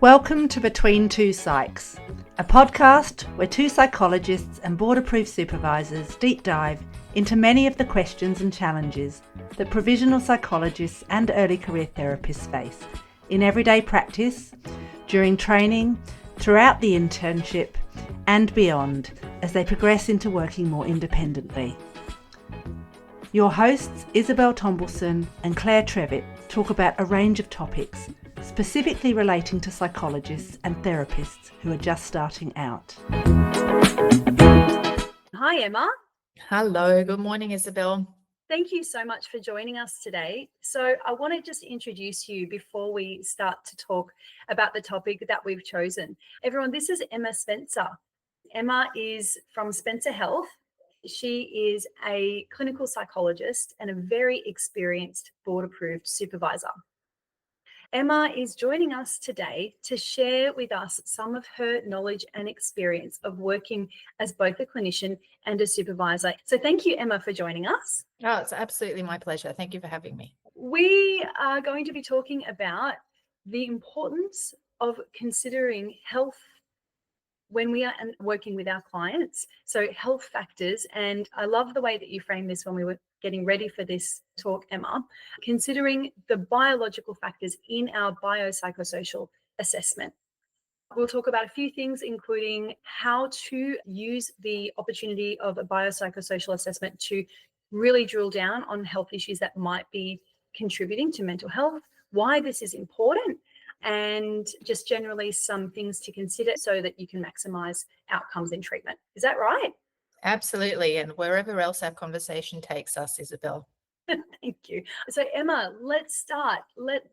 Welcome to Between Two Psychs, a podcast where two psychologists and board-approved supervisors deep dive into many of the questions and challenges that provisional psychologists and early career therapists face in everyday practice, during training, throughout the internship, and beyond as they progress into working more independently. Your hosts, Isabelle Tombleson and Claire Trevitt, talk about a range of topics, specifically relating to psychologists and therapists who are just starting out. Hi, Emma. Hello, good morning, Isabelle. Thank you so much for joining us today. So I want to just introduce you before we start to talk about the topic that we've chosen. Everyone, this is Emma Spencer. Emma is from Spencer Health. She is a clinical psychologist and a very experienced board-approved supervisor. Emma is joining us today to share with us some of her knowledge and experience of working as both a clinician and a supervisor. So thank you, Emma, for joining us. Oh, it's absolutely my pleasure. Thank you for having me. We are going to be talking about the importance of considering health when we are working with our clients. So health factors, and I love the way that you framed this when we were getting ready for this talk, Emma, considering the biological factors in our biopsychosocial assessment. We'll talk about a few things, including how to use the opportunity of a biopsychosocial assessment to really drill down on health issues that might be contributing to mental health, why this is important, and just generally some things to consider so that you can maximize outcomes in treatment. Is that right? Absolutely. And wherever else our conversation takes us, Isabelle. Thank you. So Emma, let's start.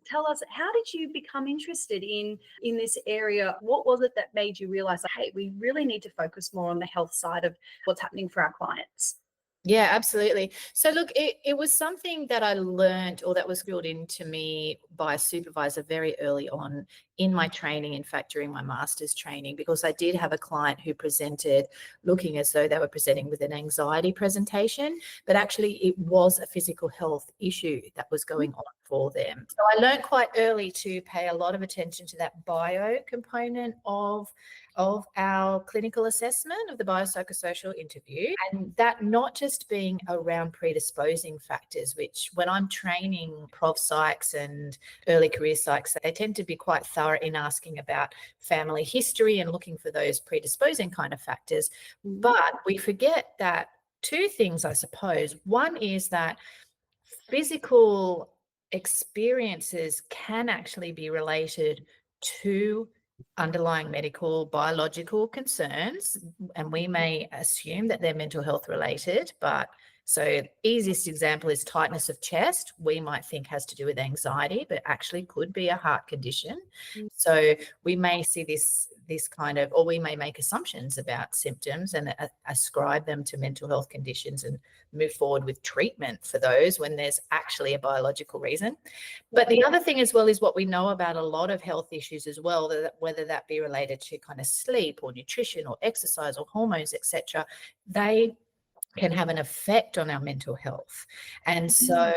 Tell us, how did you become interested in this area? What was it that made you realize, hey, we really need to focus more on the health side of what's happening for our clients? Yeah, absolutely. So look, it was something that I learned, or that was drilled into me by a supervisor very early on in my training, in fact, during my master's training, because I did have a client who presented looking as though they were presenting with an anxiety presentation, but actually it was a physical health issue that was going on for them. So I learned quite early to pay a lot of attention to that bio component of our clinical assessment of the biopsychosocial interview, and that not just being around predisposing factors, which when I'm training Prof Psychs and early career Psychs, they tend to be quite thorough in asking about family history and looking for those predisposing kind of factors. But we forget that two things, I suppose. One is that physical experiences can actually be related to underlying medical, biological concerns, and we may assume that they're mental health related, but so easiest example is tightness of chest. We might think has to do with anxiety, but actually could be a heart condition. So we may see this kind of, or we may make assumptions about symptoms and ascribe them to mental health conditions and move forward with treatment for those when there's actually a biological reason. But the other thing as well is what we know about a lot of health issues as well, that whether that be related to kind of sleep or nutrition or exercise or hormones, etc., they can have an effect on our mental health. And so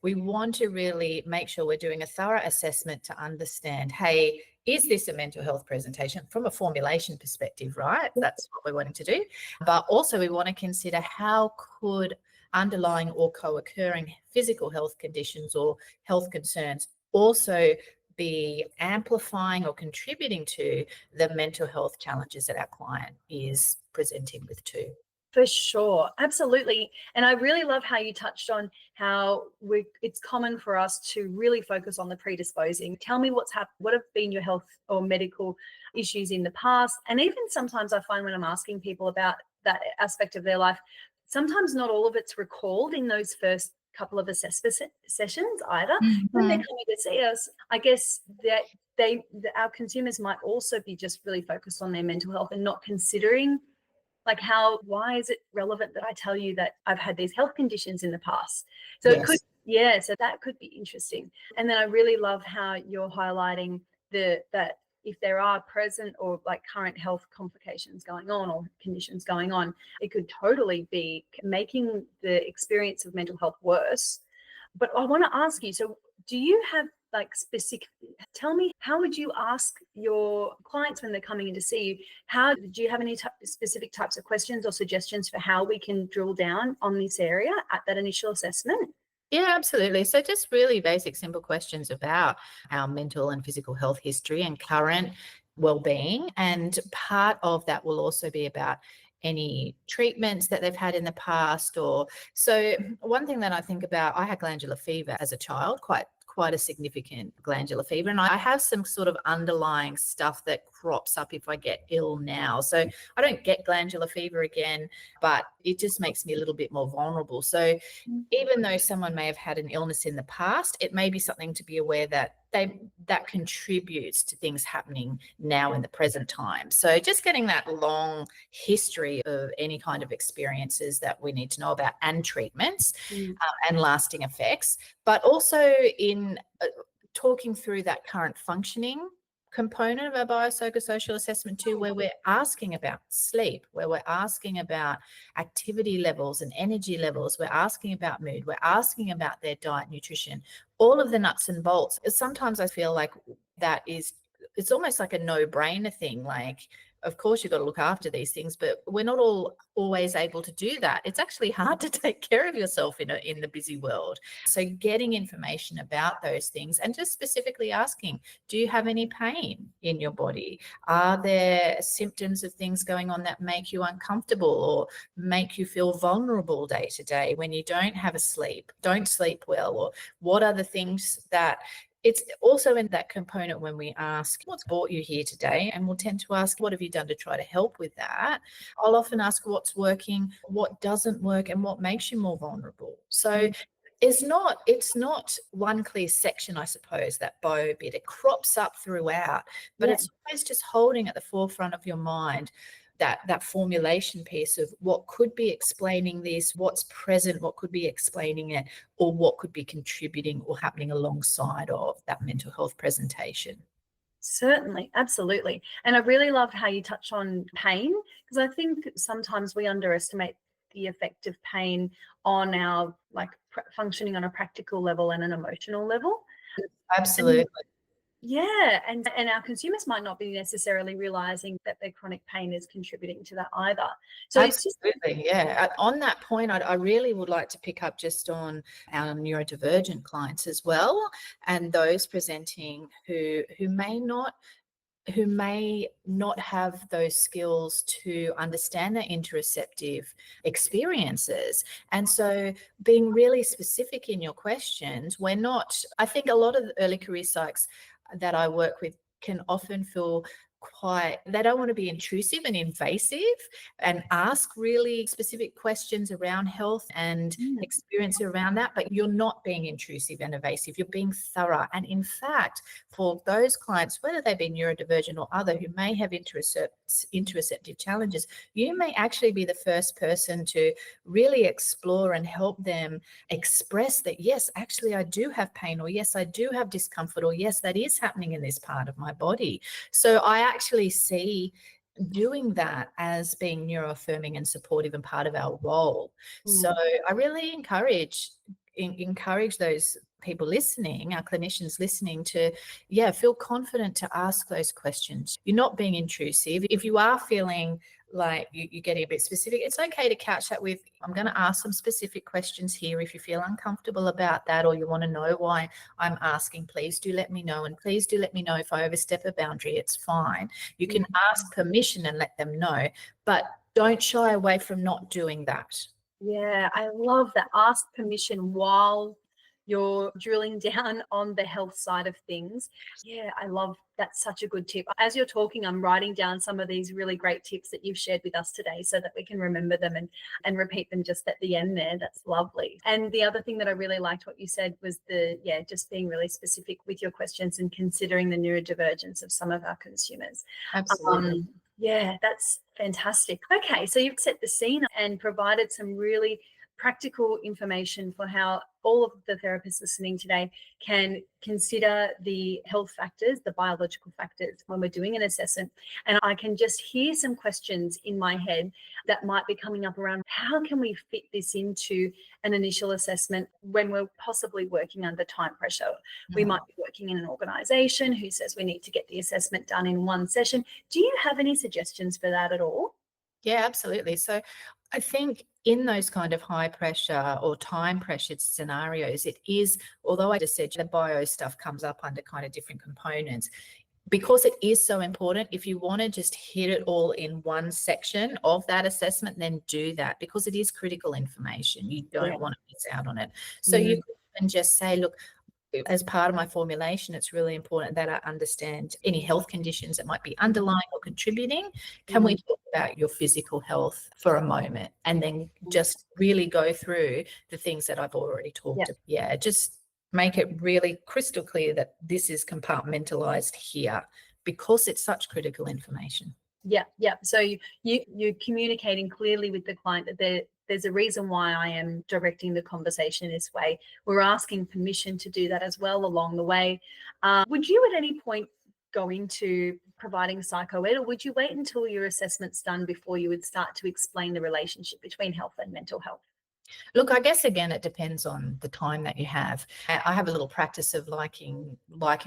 we want to really make sure we're doing a thorough assessment to understand, hey, is this a mental health presentation from a formulation perspective, right? That's what we're wanting to do. But also we want to consider how could underlying or co-occurring physical health conditions or health concerns also be amplifying or contributing to the mental health challenges that our client is presenting with too. For sure. Absolutely. And I really love how you touched on how it's common for us to really focus on the predisposing. Tell me what have been your health or medical issues in the past. And even sometimes I find when I'm asking people about that aspect of their life, sometimes not all of it's recalled in those first couple of assessment sessions either. When they're coming to see us, I guess that our consumers might also be just really focused on their mental health and not considering like why is it relevant that I tell you that I've had these health conditions in the past? So so that could be interesting. And then I really love how you're highlighting that if there are present or like current health complications going on or conditions going on, it could totally be making the experience of mental health worse. But I want to ask you, so do you have like specific, tell me, how would you ask your clients when they're coming in to see you? Do you have any specific types of questions or suggestions for how we can drill down on this area at that initial assessment? Yeah, absolutely. So just really basic, simple questions about our mental and physical health history and current well-being. And part of that will also be about any treatments that they've had in the past. Or so one thing that I think about, I had glandular fever as a child, quite a significant glandular fever, and I have some sort of underlying stuff that crops up if I get ill now. So I don't get glandular fever again, but it just makes me a little bit more vulnerable. So even though someone may have had an illness in the past, it may be something to be aware that that contributes to things happening now in the present time. So just getting that long history of any kind of experiences that we need to know about, and treatments and lasting effects, but also in talking through that current functioning component of our biopsychosocial assessment too, where we're asking about sleep, where we're asking about activity levels and energy levels, we're asking about mood, we're asking about their diet, nutrition, all of the nuts and bolts. Sometimes I feel like it's almost like a no-brainer thing. Like, of course, you've got to look after these things, but we're not always able to do that. It's actually hard to take care of yourself in the busy world. So getting information about those things and just specifically asking, do you have any pain in your body? Are there symptoms of things going on that make you uncomfortable or make you feel vulnerable day to day when you don't sleep well? Or what are the things that... It's also in that component when we ask, what's brought you here today? And we'll tend to ask, what have you done to try to help with that? I'll often ask what's working, what doesn't work, and what makes you more vulnerable. So it's not one clear section, I suppose, that bio bit. It crops up throughout, but it's always just holding at the forefront of your mind that formulation piece of what could be explaining this, what's present, what could be explaining it, or what could be contributing or happening alongside of that mental health presentation. Certainly, absolutely. And I really loved how you touch on pain, because I think sometimes we underestimate the effect of pain on our functioning on a practical level and an emotional level. Absolutely. And our consumers might not be necessarily realizing that their chronic pain is contributing to that either. So absolutely, on that point, I really would like to pick up just on our neurodivergent clients as well, and those presenting who may not have those skills to understand their interoceptive experiences. And so being really specific in your questions, I think a lot of the early career psychs that I work with can often feel they don't want to be intrusive and invasive and ask really specific questions around health and experience around that, but you're not being intrusive and evasive, you're being thorough. And in fact, for those clients, whether they be neurodivergent or other, who may have interoceptive challenges, you may actually be the first person to really explore and help them express that, yes, actually I do have pain, or yes, I do have discomfort, or yes, that is happening in this part of my body. So I actually see doing that as being neuroaffirming and supportive and part of our role. So I really encourage those people listening, our clinicians listening, to feel confident to ask those questions. You're not being intrusive. If you are feeling like you're getting a bit specific, it's okay to couch that with, I'm going to ask some specific questions here. If you feel uncomfortable about that, or you want to know why I'm asking, please do let me know. And please do let me know if I overstep a boundary. It's fine. You can ask permission and let them know, but don't shy away from not doing that. Yeah, I love that. Ask permission while you're drilling down on the health side of things. Yeah, I love that's such a good tip. As you're talking, I'm writing down some of these really great tips that you've shared with us today so that we can remember them and repeat them just at the end there. That's lovely. And the other thing that I really liked what you said was just being really specific with your questions and considering the neurodivergence of some of our consumers. Absolutely. Yeah, that's fantastic. Okay, so you've set the scene and provided some really practical information for how all of the therapists listening today can consider the health factors, the biological factors when we're doing an assessment. And I can just hear some questions in my head that might be coming up around how can we fit this into an initial assessment when we're possibly working under time pressure. We might be working in an organization who says we need to get the assessment done in one session. Do you have any suggestions for that at all? Yeah, absolutely. So I think in those kind of high pressure or time pressured scenarios, it is, although I just said the bio stuff comes up under kind of different components, because it is so important, if you want to just hit it all in one section of that assessment, then do that, because it is critical information. You don't want to miss out on it. So you can just say, look, as part of my formulation, it's really important that I understand any health conditions that might be underlying or contributing. Can we talk about your physical health for a moment, and then just really go through the things that I've already talked about? Yeah, just make it really crystal clear that this is compartmentalized here, because it's such critical information. Yeah. So you're communicating clearly with the client that there's a reason why I am directing the conversation this way. We're asking permission to do that as well along the way. Would you at any point go into providing psycho-ed, or would you wait until your assessment's done before you would start to explain the relationship between health and mental health? Look, I guess, again, it depends on the time that you have. I have a little practice of liking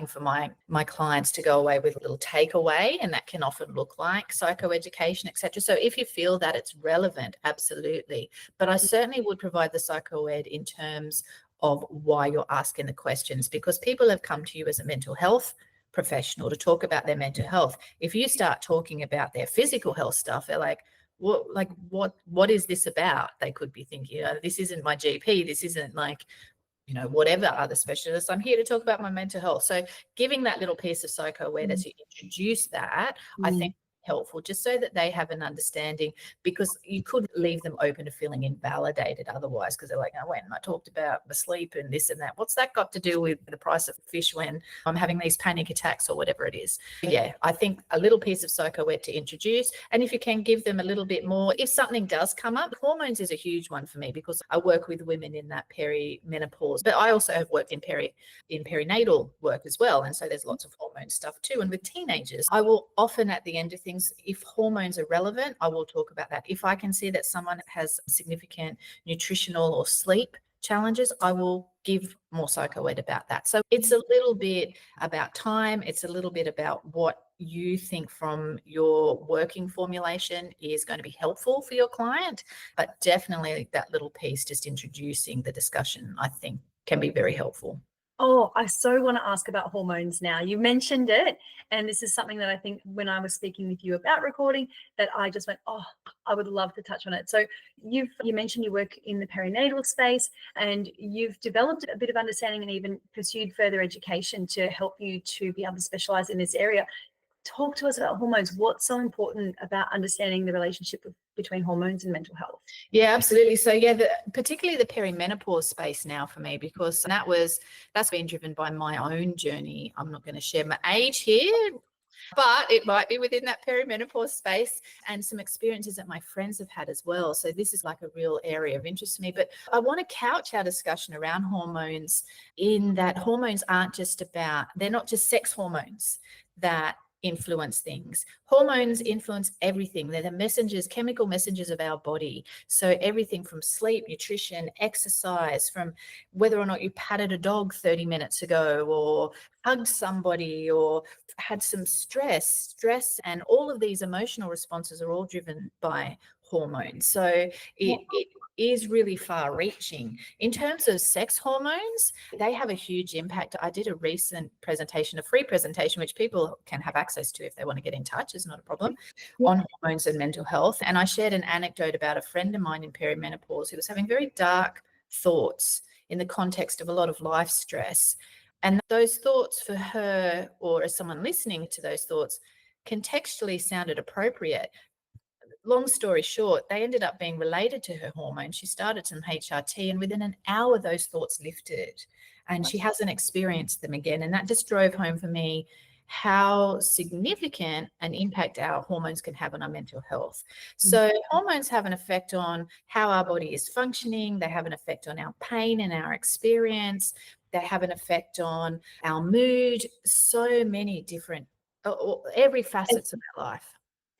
for my clients to go away with a little takeaway, and that can often look like psychoeducation, etc. So if you feel that it's relevant, absolutely. But I certainly would provide the psychoed in terms of why you're asking the questions, because people have come to you as a mental health professional to talk about their mental health. If you start talking about their physical health stuff, they're like, what is this about? They could be thinking, this isn't my GP, this isn't like, whatever other specialists. I'm here to talk about my mental health. So giving that little piece of psycho-ed as you introduce that, I think helpful, just so that they have an understanding, because you could leave them open to feeling invalidated otherwise, because they're like, I went and I talked about the sleep and this and that. What's that got to do with the price of fish when I'm having these panic attacks or whatever it is? Yeah, I think a little piece of psycho-ed to introduce, and if you can give them a little bit more, if something does come up. Hormones is a huge one for me, because I work with women in that perimenopause, but I also have worked in perinatal work as well, and so there's lots of hormone stuff too. And with teenagers, I will often at the end of things, if hormones are relevant, I will talk about that. If I can see that someone has significant nutritional or sleep challenges, I will give more psycho-ed about that. So it's a little bit about time. It's a little bit about what you think from your working formulation is going to be helpful for your client. But definitely that little piece, just introducing the discussion, I think can be very helpful. Oh, I so want to ask about hormones now. You mentioned it, and this is something that I think when I was speaking with you about recording, that I just went, oh, I would love to touch on it. So you mentioned you work in the perinatal space, and you've developed a bit of understanding and even pursued further education to help you to be able to specialize in this area. Talk to us about hormones. What's so important about understanding the relationship between hormones and mental health? Yeah, absolutely. So yeah, particularly the perimenopause space now for me, because that's been driven by my own journey. I'm not going to share my age here, but it might be within that perimenopause space, and some experiences that my friends have had as well. So this is like a real area of interest to me. But I want to couch our discussion around hormones in that hormones they're not just sex hormones that influence things. Hormones influence everything. They're the messengers, chemical messengers of our body. So everything from sleep, nutrition, exercise, from whether or not you patted a dog 30 minutes ago, or hugged somebody, or had some stress, and all of these emotional responses are all driven by hormones. So it is really far reaching. In terms of sex hormones, they have a huge impact. I did a recent presentation, a free presentation, which people can have access to if they want to get in touch, is not a problem, on hormones and mental health. And I shared an anecdote about a friend of mine in perimenopause who was having very dark thoughts in the context of a lot of life stress. And those thoughts for her, or as someone listening to those thoughts, contextually sounded appropriate. Long story short, they ended up being related to her hormones. She started some HRT, and within an hour, those thoughts lifted, and she hasn't experienced them again. And that just drove home for me how significant an impact our hormones can have on our mental health. So hormones have an effect on how our body is functioning. They have an effect on our pain and our experience. They have an effect on our mood, so many different, every facets of our life.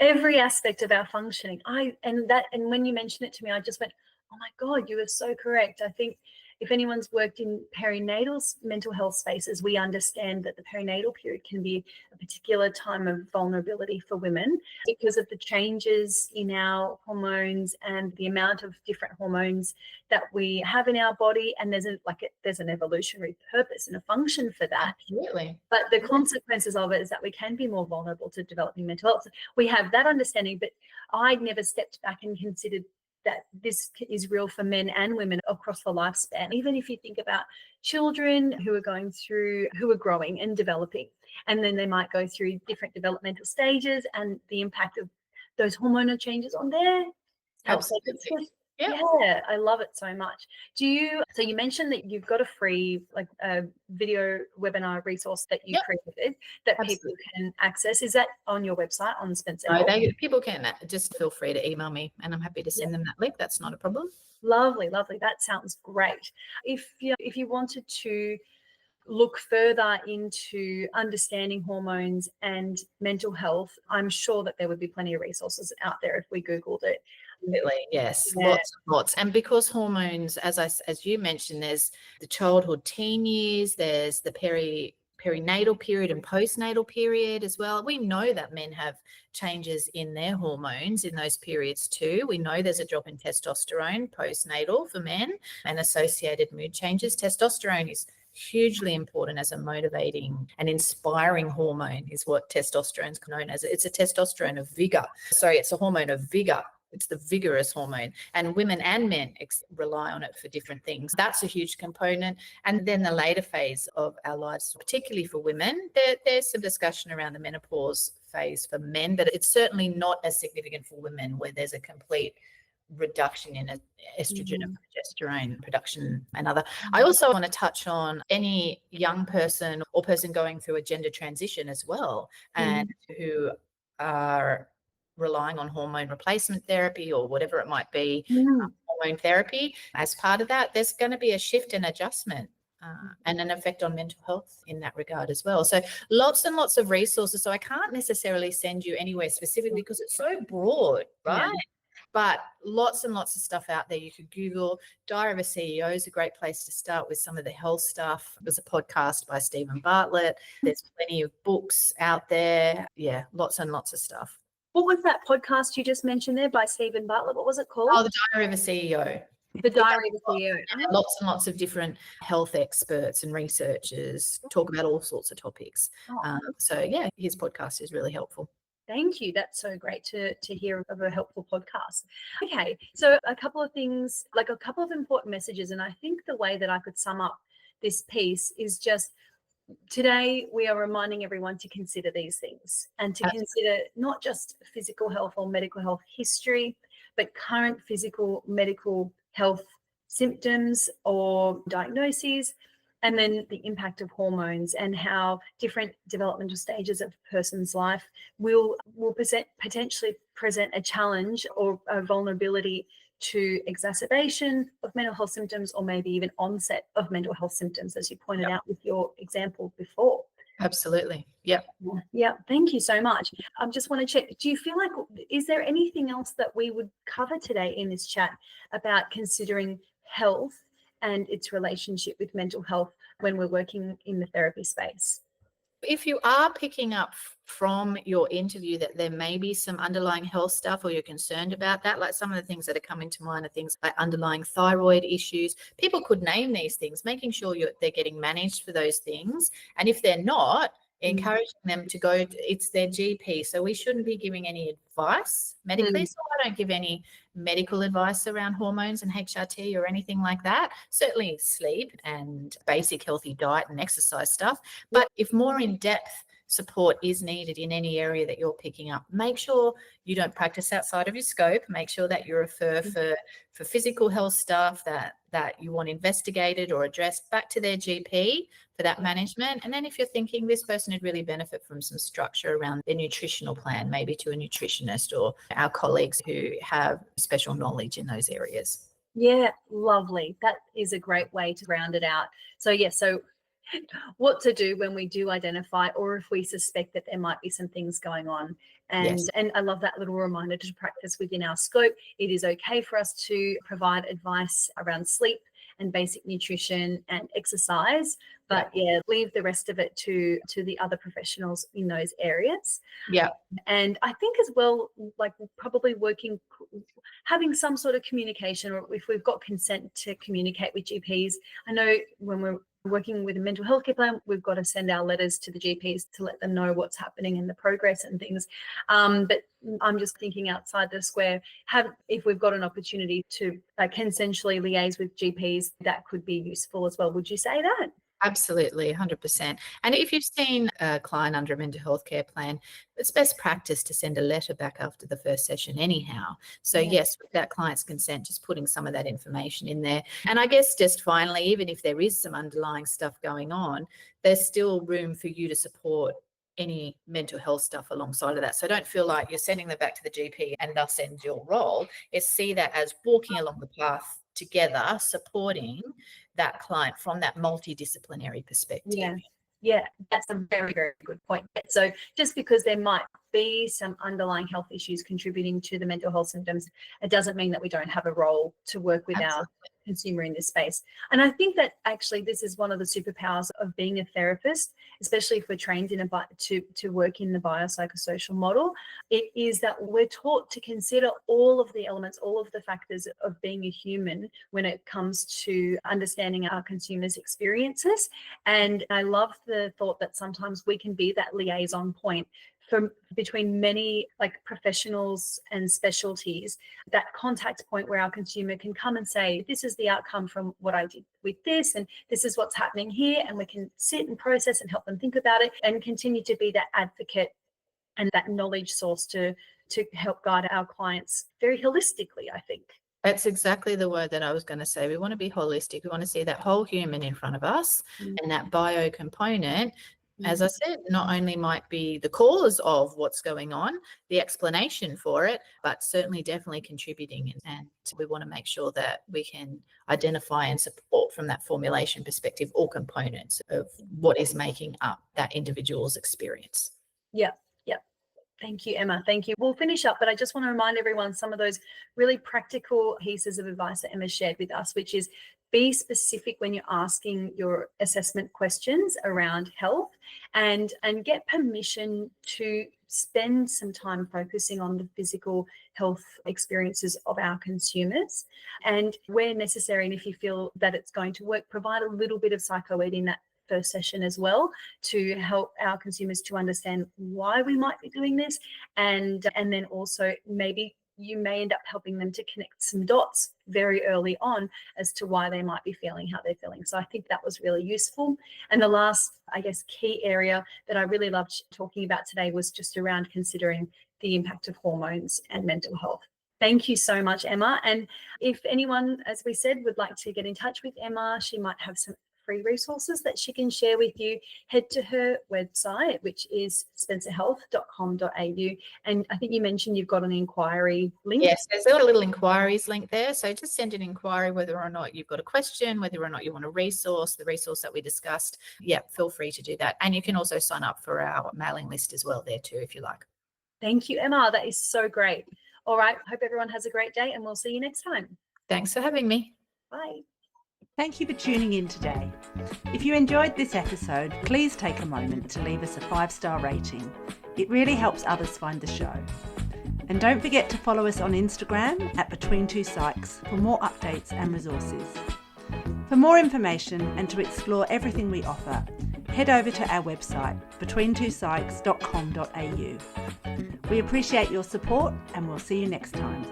Every aspect of our functioning. And when you mentioned it to me, I just went, oh my God, you are so correct. I think if anyone's worked in perinatal mental health spaces, we understand that the perinatal period can be a particular time of vulnerability for women because of the changes in our hormones and the amount of different hormones that we have in our body. And there's an evolutionary purpose and a function for that. Absolutely. But the consequences of it is that we can be more vulnerable to developing mental health. We have that understanding, but I'd never stepped back and considered that this is real for men and women across the lifespan. Even if you think about children who are growing and developing, and then they might go through different developmental stages and the impact of those hormonal changes on their health. Absolutely. Yeah, I love it so much. So you mentioned that you've got a free video webinar resource that you created that people can access. Is that on your website on Spencer Health? No, people can just feel free to email me and I'm happy to send them that link. That's not a problem. Lovely. That sounds great. If you wanted to look further into understanding hormones and mental health, I'm sure that there would be plenty of resources out there if we Googled it. Absolutely, yes, lots. And because hormones, as you mentioned, there's the childhood teen years, there's the perinatal period and postnatal period as well. We know that men have changes in their hormones in those periods too. We know there's a drop in testosterone postnatal for men and associated mood changes. Testosterone is hugely important as a motivating and inspiring hormone is what testosterone is known as. It's a testosterone of vigor. Sorry, it's a hormone of vigor. It's the vigorous hormone, and women and men rely on it for different things. That's a huge component. And then the later phase of our lives, particularly for women, there's some discussion around the menopause phase for men, but it's certainly not as significant for women where there's a complete reduction in estrogen and progesterone production and other. I also want to touch on any young person or person going through a gender transition as well and who are relying on hormone replacement therapy or whatever it might be, hormone therapy. As part of that, there's going to be a shift and adjustment and an effect on mental health in that regard as well. So lots and lots of resources. So I can't necessarily send you anywhere specifically because it's so broad, right? Yeah. But lots and lots of stuff out there. You could Google Diary of a CEO is a great place to start with some of the health stuff. There's a podcast by Stephen Bartlett. There's plenty of books out there. Yeah, lots and lots of stuff. What was that podcast you just mentioned there by Stephen Bartlett? What was it called? Oh, The Diary of a CEO. The Diary of a CEO. Lots and lots of different health experts and researchers talk about all sorts of topics. So, yeah, his podcast is really helpful. Thank you. That's so great to hear of a helpful podcast. Okay, so a couple of things, like a couple of important messages, and I think the way that I could sum up this piece is just today we are reminding everyone to consider these things and to consider not just physical health or medical health history, but current physical, medical health symptoms or diagnoses, and then the impact of hormones and how different developmental stages of a person's life will potentially present a challenge or a vulnerability to exacerbation of mental health symptoms or maybe even onset of mental health symptoms, as you pointed out with your example before. Absolutely. Yeah. Yeah. Thank you so much. I just want to check, do you feel like, is there anything else that we would cover today in this chat about considering health and its relationship with mental health when we're working in the therapy space? If you are picking up from your interview that there may be some underlying health stuff or you're concerned about that, like some of the things that are coming to mind are things like underlying thyroid issues. People could name these things, making sure they're getting managed for those things. And if they're not, encouraging them to go, it's their GP. So we shouldn't be giving any advice medically. So I don't give any medical advice around hormones and HRT or anything like that. Certainly sleep and basic healthy diet and exercise stuff. But if more in-depth support is needed in any area that you're picking up, make sure you don't practice outside of your scope. Make sure that you refer for physical health stuff that you want investigated or addressed back to their GP for that management. And then if you're thinking this person would really benefit from some structure around their nutritional plan, maybe to a nutritionist or our colleagues who have special knowledge in those areas. Yeah, lovely. That is a great way to round it out. So what to do when we do identify, or if we suspect that there might be some things going on. And Yes. and I love that little reminder to practice within our scope. It is okay for us to provide advice around sleep and basic nutrition and exercise, but leave the rest of it to the other professionals in those areas. Yeah. And I think as well, like probably having some sort of communication, or if we've got consent to communicate with GPs. I know when we're working with a mental health care plan, we've got to send our letters to the GPs to let them know what's happening and the progress and things. But I'm just thinking outside the square, if we've got an opportunity to consensually liaise with GPs, that could be useful as well. Would you say that? Absolutely, 100%. And if you've seen a client under a mental health care plan, it's best practice to send a letter back after the first session anyhow. So yes, with that client's consent, just putting some of that information in there. And I guess just finally, even if there is some underlying stuff going on, there's still room for you to support any mental health stuff alongside of that. So don't feel like you're sending them back to the GP and they'll send your role. It's see that as walking along the path together, supporting that client from that multidisciplinary perspective. Yeah, that's a very, very good point. So just because there might be some underlying health issues contributing to the mental health symptoms, it doesn't mean that we don't have a role to work with our consumer in this space. And I think that actually this is one of the superpowers of being a therapist, especially if we're trained to work in the biopsychosocial model. It is that we're taught to consider all of the elements, all of the factors of being a human when it comes to understanding our consumers' experiences. And I love the thought that sometimes we can be that liaison point between many professionals and specialties, that contact point where our consumer can come and say, this is the outcome from what I did with this, and this is what's happening here, and we can sit and process and help them think about it and continue to be that advocate and that knowledge source to help guide our clients very holistically, I think. That's exactly the word that I was going to say. We want to be holistic. We want to see that whole human in front of us, and that bio component, as I said, not only might be the cause of what's going on, the explanation for it, but certainly definitely contributing. And we want to make sure that we can identify and support from that formulation perspective all components of what is making up that individual's experience. Yeah. Thank you, Emma. Thank you. We'll finish up, but I just want to remind everyone some of those really practical pieces of advice that Emma shared with us, which is be specific when you're asking your assessment questions around health, and get permission to spend some time focusing on the physical health experiences of our consumers. And where necessary, and if you feel that it's going to work, provide a little bit of psycho-ed in that first session as well, to help our consumers to understand why we might be doing this, and then also maybe you may end up helping them to connect some dots very early on as to why they might be feeling how they're feeling. So I think that was really useful. And the last, I guess, key area that I really loved talking about today was just around considering the impact of hormones and mental health. Thank you so much, Emma. And if anyone, as we said, would like to get in touch with Emma, she might have some free resources that she can share with you. Head to her website, which is spencerhealth.com.au. And I think you mentioned you've got an inquiry link. Yes, there's a little inquiries link there. So just send an inquiry whether or not you've got a question, whether or not you want a resource, the resource that we discussed. Yeah, feel free to do that. And you can also sign up for our mailing list as well there too, if you like. Thank you, Emma. That is so great. All right. Hope everyone has a great day, and we'll see you next time. Thanks for having me. Bye. Thank you for tuning in today. If you enjoyed this episode, please take a moment to leave us a 5-star rating. It really helps others find the show. And don't forget to follow us on Instagram at Between Two Psychs for more updates and resources. For more information and to explore everything we offer, head over to our website, betweentwopsychs.com.au. We appreciate your support, and we'll see you next time.